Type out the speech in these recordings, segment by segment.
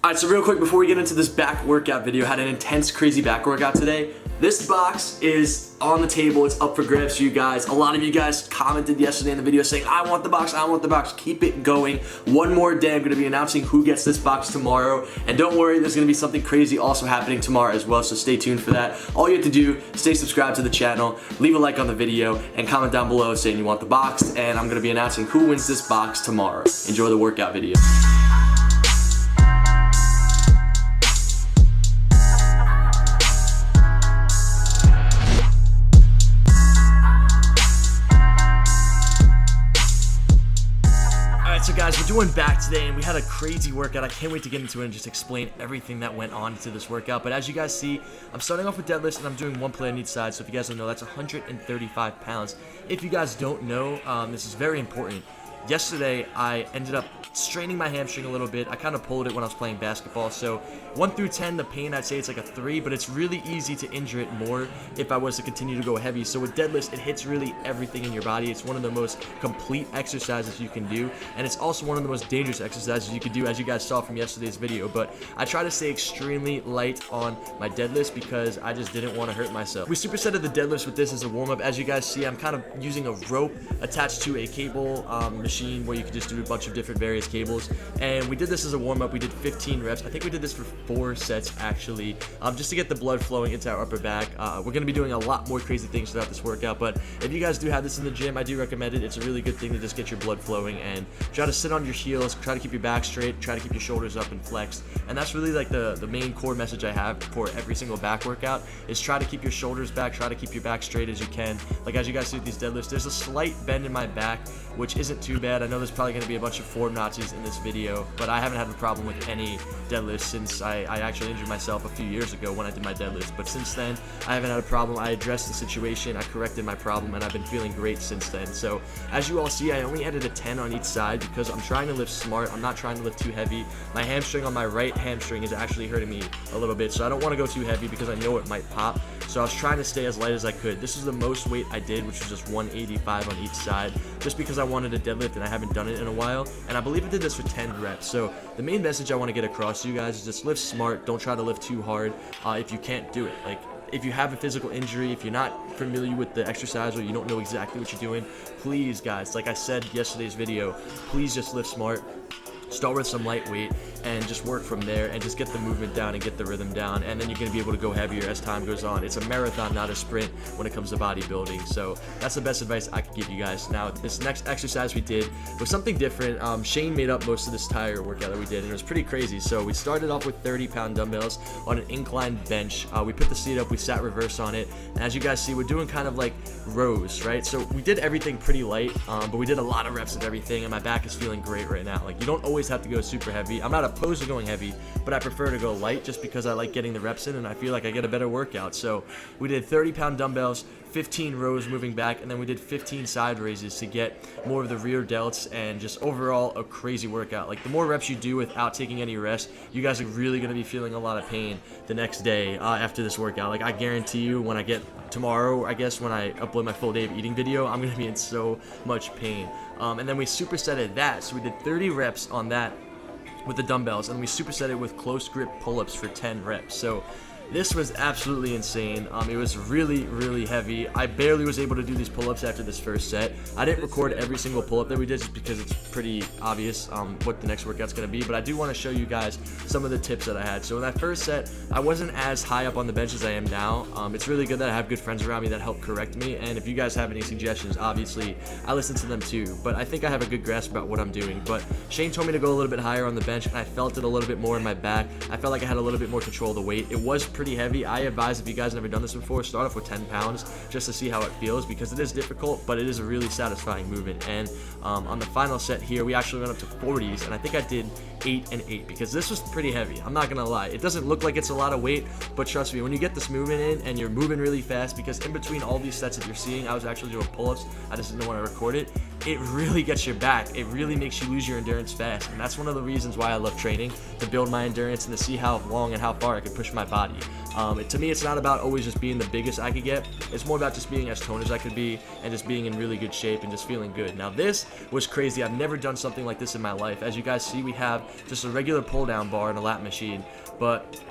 Alright, so real quick before we get into this back workout video, I had an intense, crazy back workout today. This box is on the table, it's up for grabs for you guys. A lot of you guys commented yesterday in the video saying, I want the box, I want the box. Keep it going. One more day, I'm gonna be announcing who gets this box tomorrow. And don't worry, there's gonna be something crazy also happening tomorrow as well, so stay tuned for that. All you have to do, stay subscribed to the channel, leave a like on the video, and comment down below saying you want the box, and I'm gonna be announcing who wins this box tomorrow. Enjoy the workout video. So guys, we're doing back today and we had a crazy workout. I can't wait to get into it and just explain everything that went on into this workout. But as you guys see, I'm starting off with deadlifts and I'm doing one plate on each side. So if you guys don't know, that's 135 pounds. If you guys don't know, this is very important. Yesterday, I ended up straining my hamstring a little bit. I kind of pulled it when I was playing basketball. So 1 through 10, the pain, I'd say it's like a 3, but it's really easy to injure it more if I was to continue to go heavy. So with deadlifts, it hits really everything in your body. It's one of the most complete exercises you can do, and it's also one of the most dangerous exercises you can do, as you guys saw from yesterday's video. But I try to stay extremely light on my deadlifts because I just didn't want to hurt myself. We supersetted the deadlifts with this as a warm-up. As you guys see, I'm kind of using a rope attached to a cable machine where you can just do a bunch of different various cables, and we did this as a warm-up. We did 15 reps. I think we did this for 4 sets actually, just to get the blood flowing into our upper back. We're going to be doing a lot more crazy things throughout this workout, but if you guys do have this in the gym, I do recommend it. It's a really good thing to just get your blood flowing, and try to sit on your heels, try to keep your back straight, try to keep your shoulders up and flexed. And that's really like the main core message I have for every single back workout, is try to keep your shoulders back, try to keep your back straight as you can. Like as you guys see with these deadlifts, there's a slight bend in my back, which isn't too bad. I know there's probably going to be a bunch of form Nazis in this video, but I haven't had a problem with any deadlifts since I actually injured myself a few years ago when I did my deadlifts. But since then, I haven't had a problem. I addressed the situation, I corrected my problem, and I've been feeling great since then. So as you all see, I only added a 10 on each side because I'm trying to lift smart. I'm not trying to lift too heavy. My hamstring on my right hamstring is actually hurting me a little bit, so I don't want to go too heavy because I know it might pop. So I was trying to stay as light as I could. This is the most weight I did, which was just 185 on each side, just because I wanted to deadlift and I haven't done it in a while. And I believe I did this for 10 reps. So the main message I want to get across to you guys is just lift smart. Don't try to lift too hard if you can't do it. Like, if you have a physical injury, if you're not familiar with the exercise or you don't know exactly what you're doing, please guys, like I said yesterday's video, please just lift smart. Start with some light weight and just work from there and just get the movement down and get the rhythm down, and then you're going to be able to go heavier as time goes on. It's a marathon, not a sprint when it comes to bodybuilding. So that's the best advice I could give you guys. Now, this next exercise we did was something different. Shane made up most of this entire workout that we did, and it was pretty crazy. So we started off with 30-pound dumbbells on an inclined bench. We put the seat up, we sat reverse on it, and as you guys see, we're doing kind of like rows, right? So we did everything pretty light, but we did a lot of reps of everything, and my back is feeling great right now. Like, you don't always have to go super heavy. I'm not opposed to going heavy, but I prefer to go light just because I like getting the reps in and I feel like I get a better workout. So we did 30-pound dumbbells, 15 rows moving back, and then we did 15 side raises to get more of the rear delts, and just overall a crazy workout. Like, the more reps you do without taking any rest, you guys are really going to be feeling a lot of pain the next day after this workout. Like, I guarantee you, when I get tomorrow, I guess when I upload my full day of eating video, I'm going to be in so much pain. And then we supersetted that, so we did 30 reps on that with the dumbbells, and we superset it with close grip pull-ups for 10 reps. So this was absolutely insane. It was really, really heavy. I barely was able to do these pull-ups after this first set. I didn't record every single pull-up that we did just because it's pretty obvious what the next workout's going to be, but I do want to show you guys some of the tips that I had. So in that first set, I wasn't as high up on the bench as I am now. It's really good that I have good friends around me that help correct me, and if you guys have any suggestions, obviously, I listen to them too, but I think I have a good grasp about what I'm doing. But Shane told me to go a little bit higher on the bench, and I felt it a little bit more in my back. I felt like I had a little bit more control of the weight. It was pretty heavy. I advise, if you guys have never done this before, start off with 10 pounds just to see how it feels, because it is difficult, but it is a really satisfying movement. And on the final set here, we actually went up to 40s, and I think I did 8 and 8 because this was pretty heavy. I'm not gonna lie, it doesn't look like it's a lot of weight, but trust me, when you get this movement in and you're moving really fast, because in between all these sets that you're seeing, I was actually doing pull-ups, I just didn't want to record it. It really gets your back. It really makes you lose your endurance fast, and that's one of the reasons why I love training, to build my endurance and to see how long and how far I can push my body. To me, it's not about always just being the biggest I could get. It's more about just being as toned as I could be and just being in really good shape and just feeling good. Now, this was crazy. I've never done something like this in my life. As you guys see, we have just a regular pull-down bar and a lat machine, but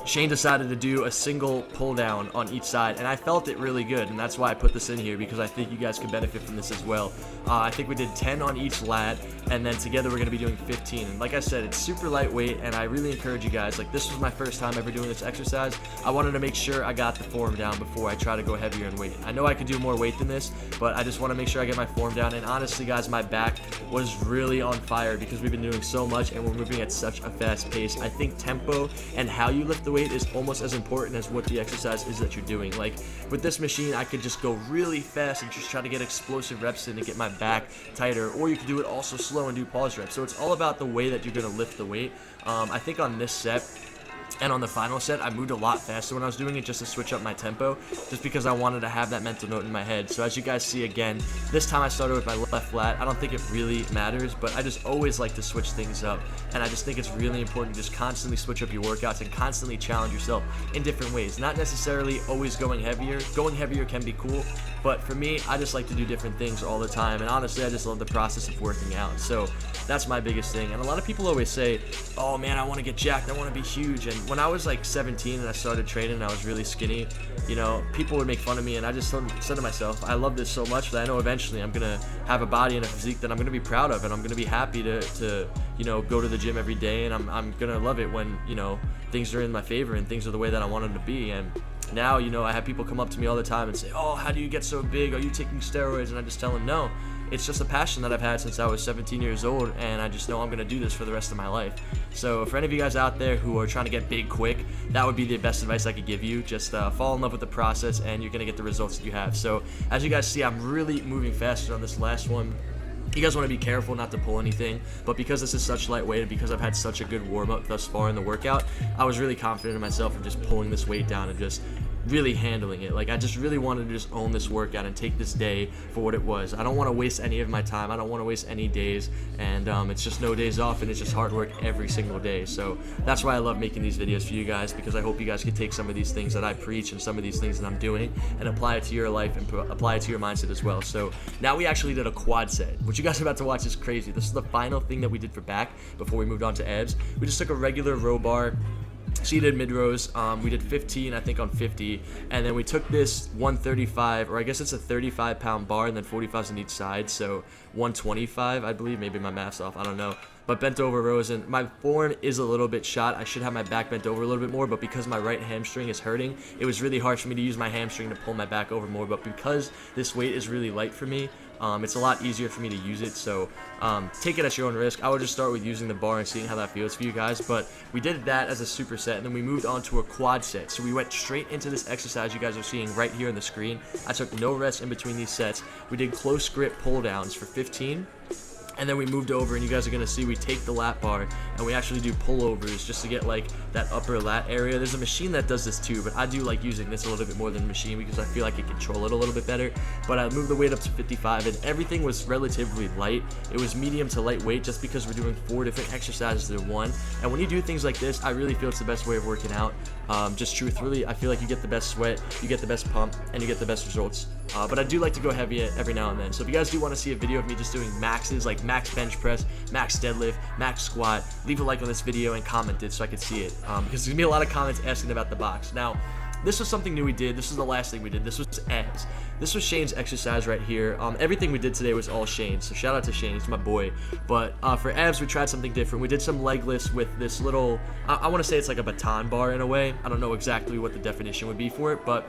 Shane decided to do a single pull down on each side, and I felt it really good, and that's why I put this in here, because I think you guys can benefit from this as well. I think we did 10 on each lat, and then together we're going to be doing 15. And like I said, it's super lightweight, and I really encourage you guys, like, this was my first time ever doing this exercise. I wanted to make sure I got the form down before I try to go heavier in weight. I know I could do more weight than this, but I just want to make sure I get my form down. And honestly, guys, my back was really on fire because we've been doing so much and we're moving at such a fast pace. I think tempo and how you lift the weight is almost as important as what the exercise is that you're doing. Like, with this machine, I could just go really fast and just try to get explosive reps in and get my back tighter, or you could do it also slow and do pause reps. So it's all about the way that you're going to lift the weight. I think on this set and on the final set, I moved a lot faster when I was doing it, just to switch up my tempo, just because I wanted to have that mental note in my head. So as you guys see, again, this time I started with my left lat. I don't think it really matters, but I just always like to switch things up, and I just think it's really important to just constantly switch up your workouts and constantly challenge yourself in different ways. Not necessarily always going heavier. Going heavier can be cool, but for me, I just like to do different things all the time, and honestly, I just love the process of working out. So that's my biggest thing. And a lot of people always say, oh man, I want to get jacked, I want to be huge. And when I was like 17 and I started training and I was really skinny, you know, people would make fun of me, and I just said to myself, I love this so much that I know eventually I'm gonna have a body and a physique that I'm gonna be proud of, and I'm gonna be happy to you know, go to the gym every day, and I'm gonna love it when, you know, things are in my favor and things are the way that I want them to be. And now, you know, I have people come up to me all the time and say, oh, how do you get so big? Are you taking steroids? And I just tell them, no. It's just a passion that I've had since I was 17 years old, and I just know I'm going to do this for the rest of my life. So for any of you guys out there who are trying to get big quick, that would be the best advice I could give you. Just fall in love with the process, and you're going to get the results that you have. So as you guys see, I'm really moving faster on this last one. You guys want to be careful not to pull anything, but because this is such lightweight and because I've had such a good warm-up thus far in the workout, I was really confident in myself in just pulling this weight down and just really handling it. Like, I just really wanted to just own this workout and take this day for what it was. I don't want to waste any of my time. I don't want to waste any days, and it's just no days off, and it's just hard work every single day. So that's why I love making these videos for you guys, because I hope you guys can take some of these things that I preach and some of these things that I'm doing and apply it to your life and apply it to your mindset as well. So now we actually did a quad set. What you guys are about to watch is crazy. This is the final thing that we did for back before we moved on to abs. We just took a regular row bar, seated mid rows. We did 15, I think, on 50, and then we took this 135, or I guess it's a 35-pound bar, and then 45s on each side, so 125, I believe. Maybe my math's off, I don't know. But bent over rows, and my form is a little bit shot. I should have my back bent over a little bit more, but because my right hamstring is hurting, it was really hard for me to use my hamstring to pull my back over more. But because this weight is really light for me, it's a lot easier for me to use it. So take it at your own risk. I would just start with using the bar and seeing how that feels for you guys. But we did that as a superset, and then we moved on to a quad set. So we went straight into this exercise you guys are seeing right here on the screen. I took no rest in between these sets. We did close grip pull downs for 15. And then we moved over, and you guys are going to see we take the lat bar and we actually do pullovers just to get like that upper lat area. There's a machine that does this too, but I do like using this a little bit more than the machine because I feel like I control it a little bit better. But I moved the weight up to 55, and everything was relatively light. It was medium to lightweight just because we're doing 4 different exercises in one. And when you do things like this, I really feel it's the best way of working out. Just truthfully, I feel like you get the best sweat, you get the best pump, and you get the best results. But I do like to go heavy every now and then. So if you guys do want to see a video of me just doing maxes, like max bench press, max deadlift, max squat, leave a like on this video and comment it so I can see it. Because there's going to be a lot of comments asking about the box. Now, this was something new we did. This was the last thing we did. This was abs. This was Shane's exercise right here. Everything we did today was all Shane, so shout out to Shane, he's my boy. But for abs, we tried something different. We did some leg lifts with this little, I want to say it's like a baton bar in a way. I don't know exactly what the definition would be for it, but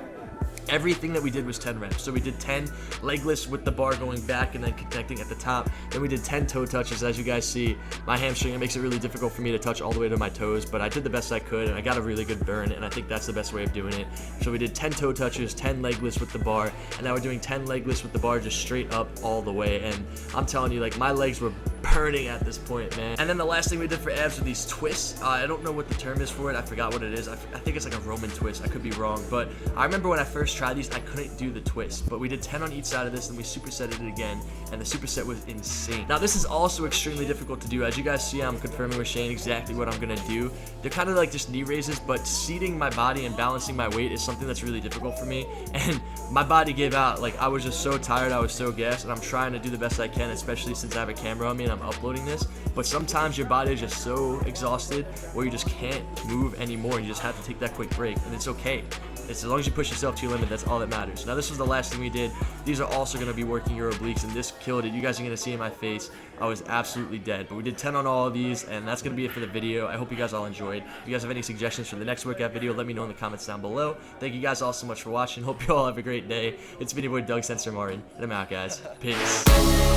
everything that we did was 10 reps. So we did 10 leg lifts with the bar going back and then connecting at the top. Then we did 10 toe touches. As you guys see, my hamstring, it makes it really difficult for me to touch all the way to my toes, but I did the best I could, and I got a really good burn, and I think that's the best way of doing it. So we did 10 toe touches, 10 leg lifts with the bar, and now we're doing 10 leg lifts with the bar just straight up all the way. And I'm telling you, like, my legs were burning at this point, man. And then the last thing we did for abs were these twists. I don't know what the term is for it. I forgot what it is. I think it's like a Roman twist. I could be wrong, but I remember when I first tried these, I couldn't do the twist, but we did 10 on each side of this, and we supersetted it again, and the superset was insane. Now, this is also extremely difficult to do. As you guys see, I'm confirming with Shane exactly what I'm gonna do. They're kind of like just knee raises, but seating my body and balancing my weight is something that's really difficult for me, and my body gave out. Like, I was just so tired, I was so gassed, and I'm trying to do the best I can, especially since I have a camera on me and I'm uploading this. But sometimes your body is just so exhausted where you just can't move anymore, and you just have to take that quick break, and it's okay. It's as long as you push yourself to your limit, that's all that matters. Now, this was the last thing we did. These are also going to be working your obliques, and this killed it. You guys are going to see in my face, I was absolutely dead. But we did 10 on all of these, and that's going to be it for the video. I hope you guys all enjoyed. If you guys have any suggestions for the next workout video, let me know in the comments down below. Thank you guys all so much for watching. Hope you all have a great day. It's been your boy, FaZe Censor, and I'm out, guys. Peace.